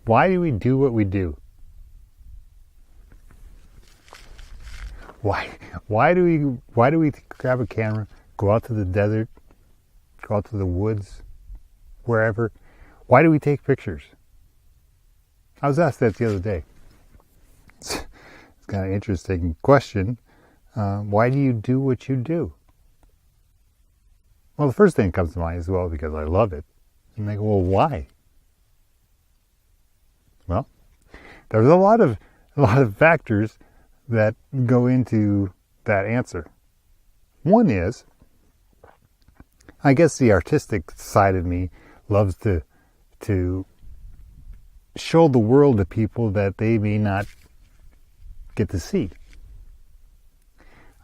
Why do we do what we do? Why do we grab a camera, go out to the desert, go out to the woods, wherever? Why do we take pictures? I was asked that the other day. It's kind of interesting question. Why do you do what you do? Well, the first thing that comes to mind is, well, because I love it. And they go, well, why? Well, there's a lot of factors that go into that answer. One is, I guess the artistic side of me loves to show the world to people that they may not get to see.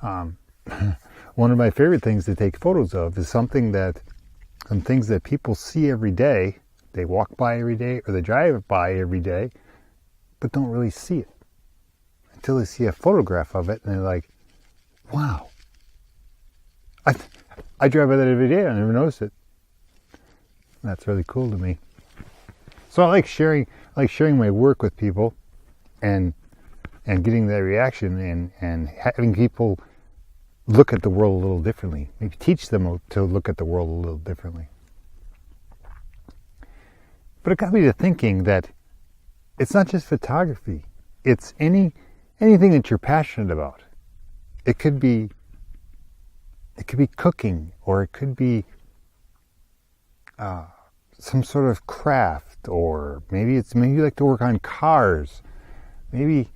One of my favorite things to take photos of is some things that people see every day. They walk by every day or they drive by every day, but don't really see it until they see a photograph of it and they're like, wow, I drive by that every day. I never noticed it. That's really cool to me. So I like sharing my work with people and getting that reaction and having people look at the world a little differently. Maybe teach them to look at the world a little differently. But it got me to thinking that it's not just photography. It's anything that you're passionate about. It could be cooking, or it could be some sort of craft, or maybe you like to work on cars. Maybe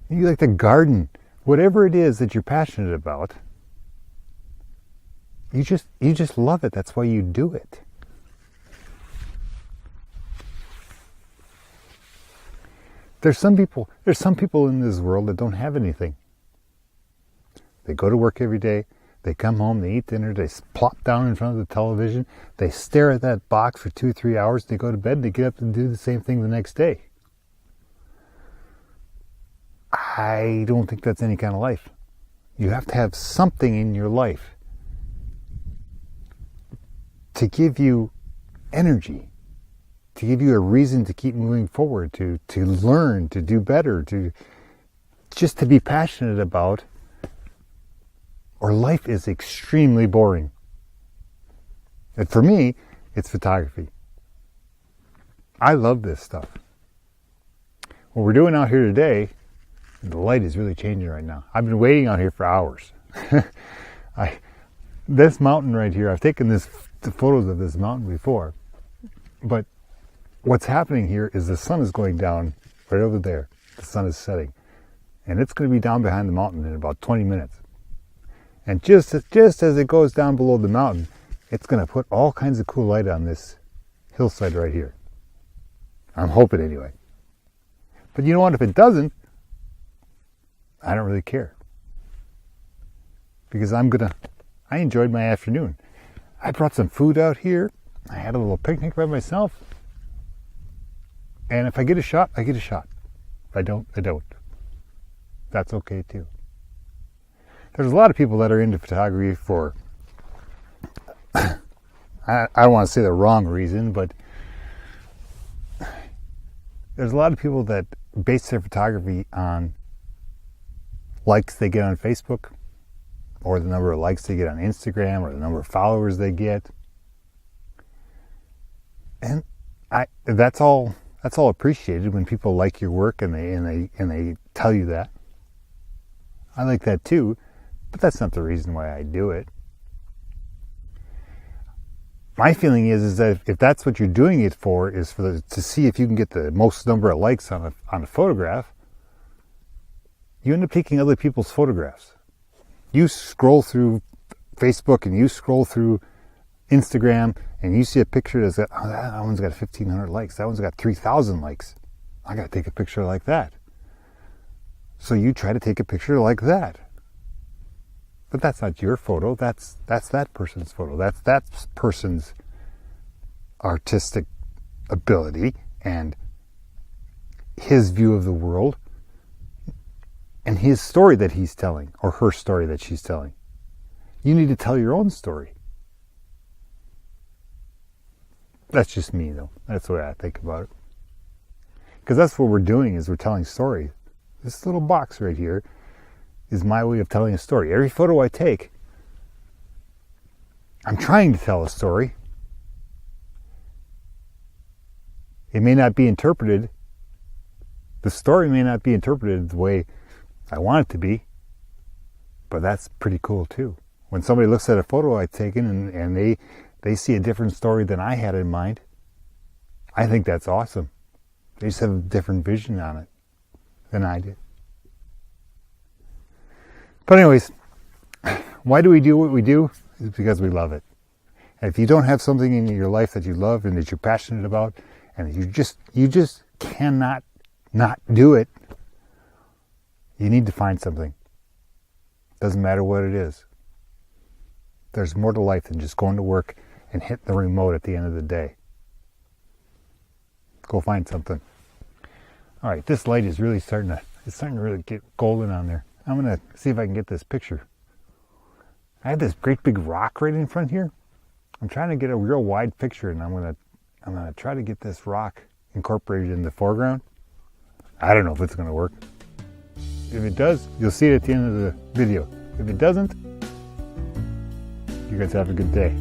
you like to garden. Whatever it is that you're passionate about, you just love it. That's why you do it. There's some people in this world that don't have anything. They go to work every day, they come home, they eat dinner, they plop down in front of the television, they stare at that box for 2-3 hours, they go to bed, they get up and do the same thing the next day. I don't think that's any kind of life. You have to have something in your life to give you energy, to give you a reason to keep moving forward, to learn, to do better, just to be passionate about, or life is extremely boring. And for me, it's photography. I love this stuff. What we're doing out here today, the light is really changing right now. I've been waiting out here for hours. This mountain right here, I've taken the photos of this mountain before, but what's happening here is the sun is going down right over there. The sun is setting, and it's going to be down behind the mountain in about 20 minutes. And just as it goes down below the mountain, it's going to put all kinds of cool light on this hillside right here. I'm hoping anyway. But you know what? If it doesn't, I don't really care. Because I enjoyed my afternoon. I brought some food out here. I had a little picnic by myself. And if I get a shot, I get a shot. If I don't, I don't. That's okay too. There's a lot of people that are into photography for, I don't want to say the wrong reason, but there's a lot of people that base their photography on likes they get on Facebook, or the number of likes they get on Instagram, or the number of followers they get. And that's all appreciated when people like your work and they tell you that. I like that too, but that's not the reason why I do it. My feeling is that if that's what you're doing it for, is to see if you can get the most number of likes on a photograph, you end up taking other people's photographs. You scroll through Facebook and you scroll through Instagram and you see a picture that's got, oh, that one's got 1,500 likes. That one's got 3,000 likes. I got to take a picture like that. So you try to take a picture like that. But that's not your photo. That's that person's photo. That's that person's artistic ability and his view of the world and his story that he's telling, or her story that she's telling. You need to tell your own story. That's just me, though. That's the way I think about it. Because that's what we're doing, is we're telling stories. This little box right here is my way of telling a story. Every photo I take, I'm trying to tell a story. It may not be interpreted. The story may not be interpreted the way I want it to be, but that's pretty cool too. When somebody looks at a photo I've taken and they see a different story than I had in mind, I think that's awesome. They just have a different vision on it than I did. But anyways, why do we do what we do? It's because we love it. And if you don't have something in your life that you love and that you're passionate about, and you just cannot not do it, you need to find something. Doesn't matter what it is. There's more to life than just going to work and hitting the remote at the end of the day. Go find something. All right, this light is really starting to really get golden on there. I'm going to see if I can get this picture. I have this great big rock right in front here. I'm trying to get a real wide picture, and I'm going to try to get this rock incorporated in the foreground. I don't know if it's going to work. If it does, you'll see it at the end of the video. If it doesn't, you guys have a good day.